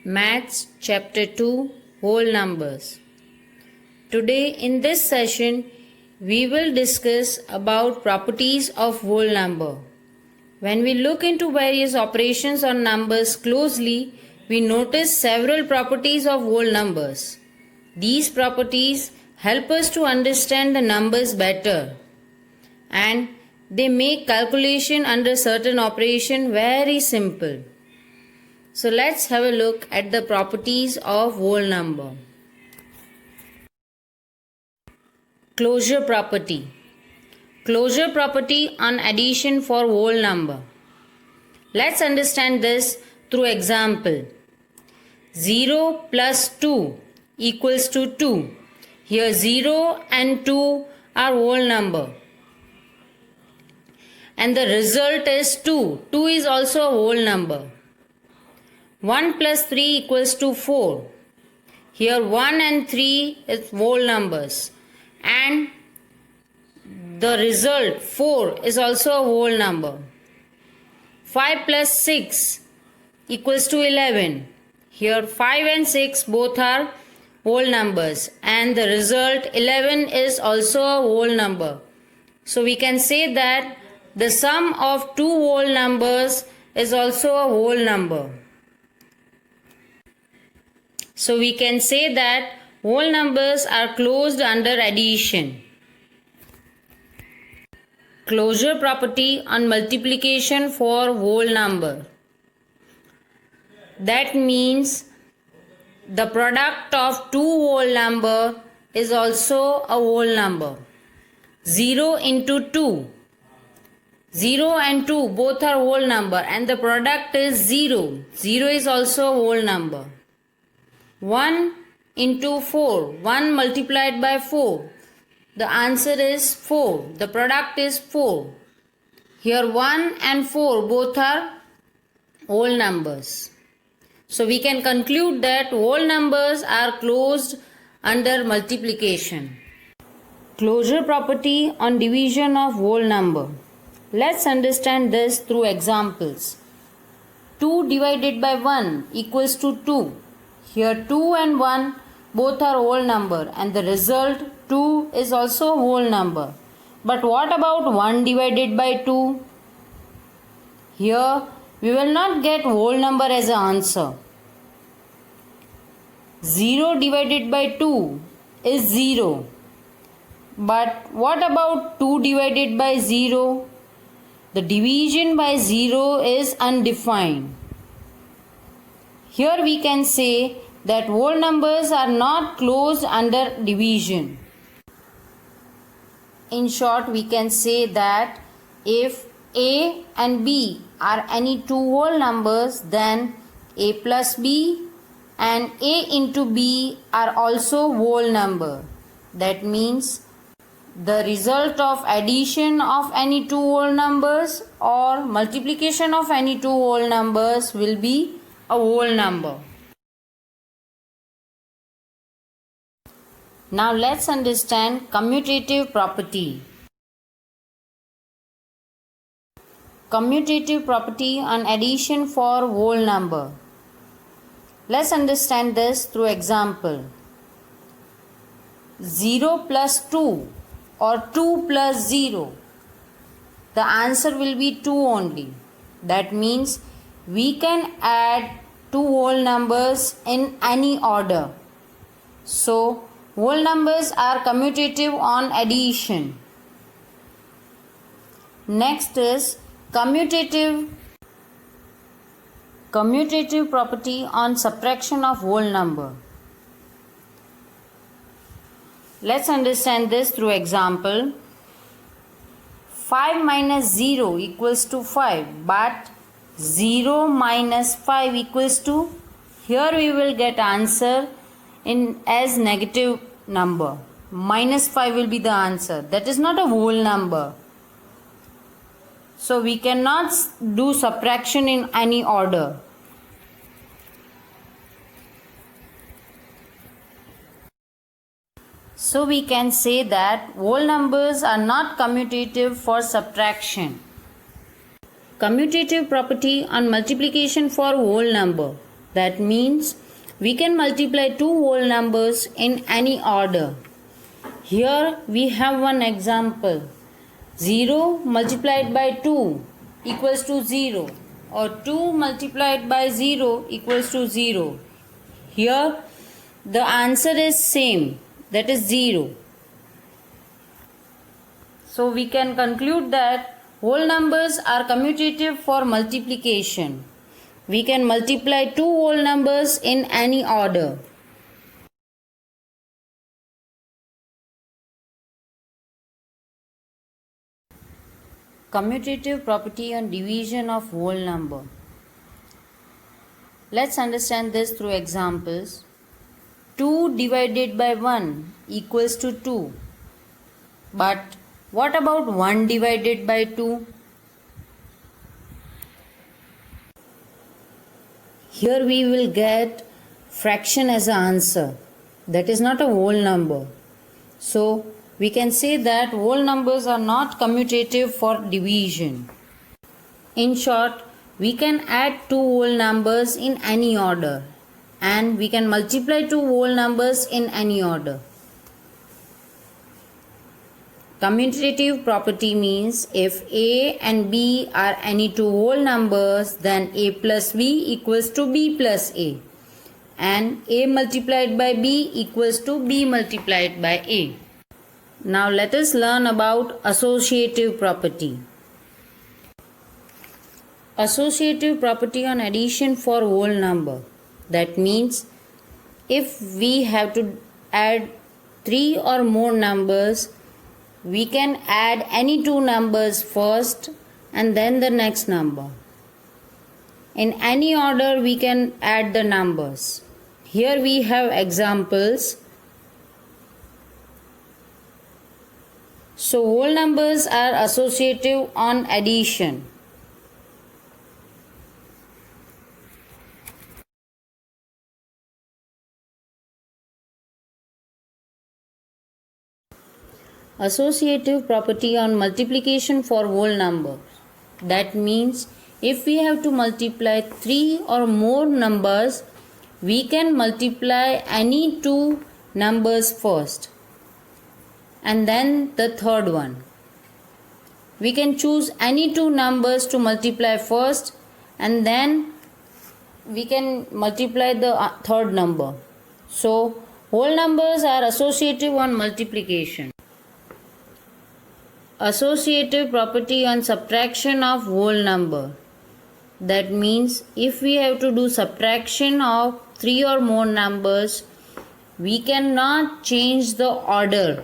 Maths Chapter 2 Whole Numbers. Today in this session we will discuss about properties of whole number. When we look into various operations on numbers closely, we notice several properties of whole numbers. These properties help us to understand the numbers better, and they make calculation under certain operation very simple. So let's have a look at the properties of whole number. Closure property. Closure property on addition for whole number. Let's understand this through example. 0 plus 2 equals to 2. Here 0 and 2 are whole number. And the result is 2. 2 is also a whole number. 1 plus 3 equals to 4. Here 1 and 3 is whole numbers. And the result 4 is also a whole number. 5 plus 6 equals to 11. Here 5 and 6 both are whole numbers. And the result 11 is also a whole number. So we can say that the sum of two whole numbers is also a whole number. So we can say that whole numbers are closed under addition. Closure property on multiplication for whole number. That means the product of two whole number is also a whole number. 0 into 2. 0 and 2 both are whole number and the product is 0. 0 is also a whole number. 1 into 4. 1 multiplied by 4. The answer is 4. The product is 4. Here 1 and 4 both are whole numbers. So we can conclude that whole numbers are closed under multiplication. Closure property on division of whole number. Let's understand this through examples. 2 divided by 1 equals to 2. Here 2 and 1 both are whole number and the result 2 is also a whole number. But what about 1 divided by 2? Here we will not get whole number as an answer. 0 divided by 2 is 0. But what about 2 divided by 0? The division by 0 is undefined. Here we can say that whole numbers are not closed under division. In short, we can say that if A and B are any two whole numbers, then A plus B and A into B are also whole number. That means the result of addition of any two whole numbers or multiplication of any two whole numbers will be a whole number. Now let's understand commutative property. Commutative property on addition for whole number. Let's understand this through example. 0 plus 2 or 2 plus 0. The answer will be 2 only. That means we can add two whole numbers in any order. So whole numbers are commutative on addition. Next is commutative property on subtraction of whole number. Let's understand this through example. 5 minus 0 equals to 5, but 0 minus 5 equals to, here we will get answer in as negative number. Minus 5 will be the answer. That is not a whole number. So we cannot do subtraction in any order. So we can say that whole numbers are not commutative for subtraction. Commutative property on multiplication for whole number. That means we can multiply two whole numbers in any order. Here we have one example. 0 multiplied by 2 equals to 0, or 2 multiplied by 0 equals to 0. Here the answer is same, that is 0. So we can conclude that whole numbers are commutative for multiplication. We can multiply two whole numbers in any order. Commutative property on division of whole number. Let's understand this through examples. 2 divided by 1 equals to 2. But what about 1 divided by 2? Here we will get fraction as an answer. That is not a whole number. So we can say that whole numbers are not commutative for division. In short, we can add two whole numbers in any order, and we can multiply two whole numbers in any order. Commutative property means if A and B are any two whole numbers, then A plus B equals to B plus A, and A multiplied by B equals to B multiplied by A. Now let us learn about associative property. Associative property on addition for whole number. That means if we have to add 3 or more numbers, we can add any two numbers first and then the next number. In any order we can add the numbers. Here we have examples. So whole numbers are associative on addition. Associative property on multiplication for whole number. That means if we have to multiply 3 or more numbers, we can multiply any two numbers first and then the third one. We can choose any two numbers to multiply first and then we can multiply the third number. So whole numbers are associative on multiplication. Associative property on subtraction of whole number. That means if we have to do subtraction of 3 or more numbers, we cannot change the order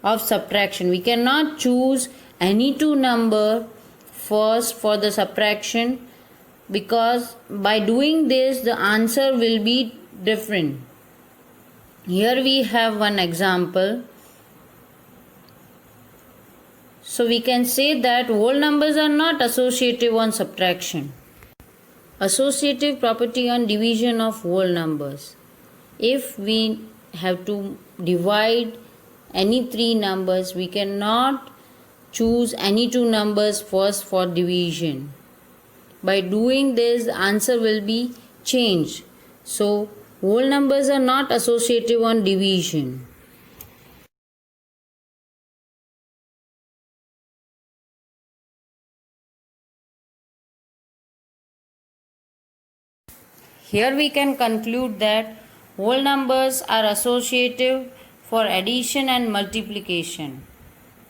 of subtraction. We cannot choose any two number first for the subtraction, because by doing this the answer will be different. Here we have one example. So we can say that whole numbers are not associative on subtraction. Associative property on division of whole numbers. If we have to divide any three numbers, we cannot choose any two numbers first for division. By doing this, the answer will be changed. So whole numbers are not associative on division. Here we can conclude that whole numbers are associative for addition and multiplication,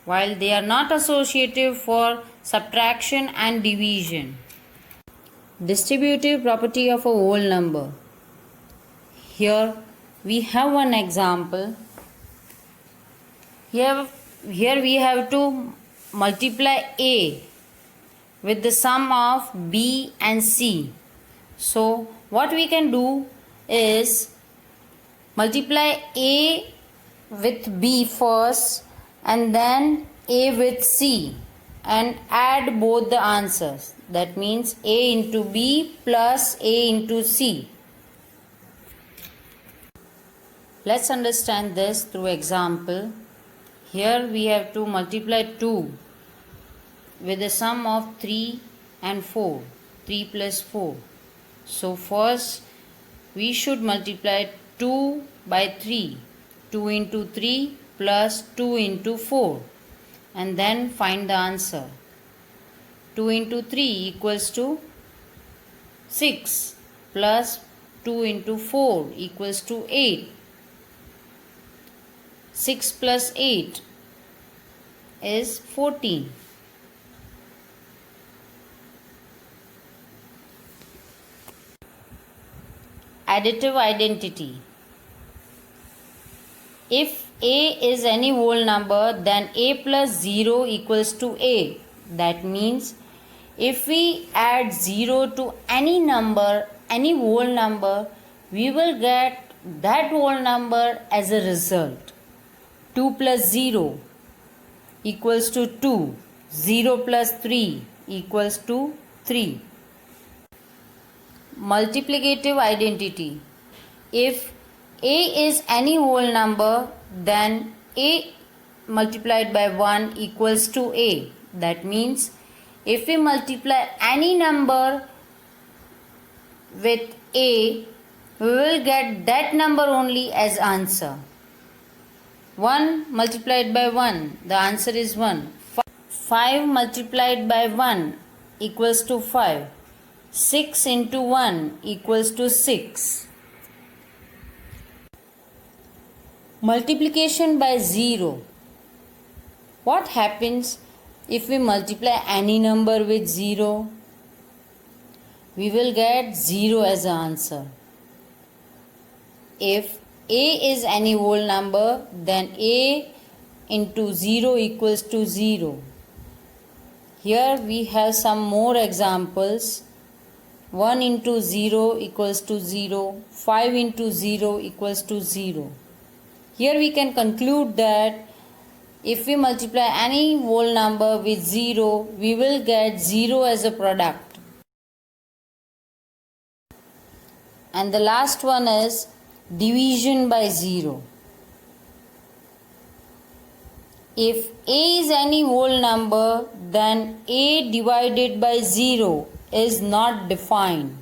while they are not associative for subtraction and division. Distributive property of a whole number. Here we have one example. Here we have to multiply A with the sum of B and C. So what we can do is multiply A with B first and then A with C and add both the answers. That means A into B plus A into C. Let's understand this through example. Here we have to multiply 2 with the sum of 3 and 4. 3 plus 4. So first we should multiply 2 by 3. 2 into 3 plus 2 into 4, and then find the answer. 2 into 3 equals to 6 plus 2 into 4 equals to 8. 6 plus 8 is 14. Additive identity. If a is any whole number, then a plus 0 equals to a. That means if we add 0 to any number, any whole number, we will get that whole number as a result. 2 plus 0 equals to 2. 0 plus 3 equals to 3. Multiplicative identity. If a is any whole number, then a multiplied by 1 equals to a. That means if we multiply any number with a, we will get that number only as answer. 1 multiplied by 1, the answer is 1. 5 multiplied by 1 equals to 5. 6 into 1 equals to 6. Multiplication by 0. What happens if we multiply any number with 0? We will get 0 as an answer. If a is any whole number, then a into 0 equals to 0. Here we have some more examples. 1 into 0 equals to 0. 5 into 0 equals to 0. Here we can conclude that if we multiply any whole number with 0, we will get 0 as a product. And the last one is division by 0. If a is any whole number, then a divided by 0 is not defined.